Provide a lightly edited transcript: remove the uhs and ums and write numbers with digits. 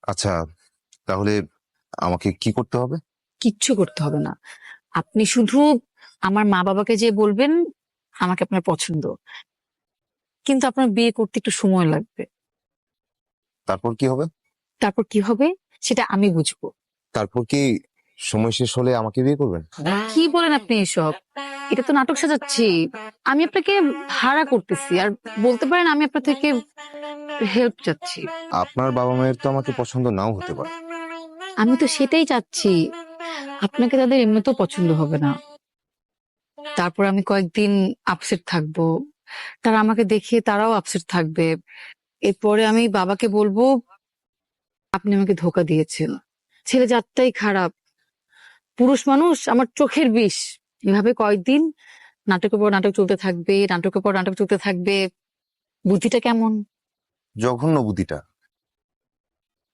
আচ্ছা, তাহলে আমাকে কি করতে হবে? কিচ্ছু করতে হবে না। আপনি শুধু আমার মা বাবাকে যে বলবেন আমাকে আপনার পছন্দ, কিন্তু আপনার বিয়ে করতে একটু সময় লাগবে। তারপর কি হবে? তারপর কি হবে সেটা আমি বুঝবো। তারপর কি সময় শেষ হলে আমাকে বিয়ে করবেন? কি বলেন আপনি এসব? এটা তো নাটক সাজাচ্ছি। আমি আপনাকে ভাড়া করতেছি, আর বলতে পারেন আমি আপনার থেকে হেল্প চাচ্ছি। আপনার বাবা মায়ের তো আমাকে পছন্দ নাও হতে পারে। আমি তো সেটাই চাচ্ছি। আপনাকে তাদের এমনিতেও পছন্দ হবে না। তারপর আমি কয়েকদিন আপসেট থাকবো, তারা আমাকে দেখে তারাও আপসেট থাকবে। এরপরে আমি বাবাকে বলবো আপনি আমাকে ধোকা দিয়েছেন, ছেলে জাতটাই খারাপ, পুরুষ মানুষ আমার চোখের বিষ। এভাবে কয়েকদিন নাটকের পর নাটক চলতে থাকবে, নাটকের পর নাটক চলতে থাকবে। বুদ্ধিটা কেমন? জঘন্য বুদ্ধিটা।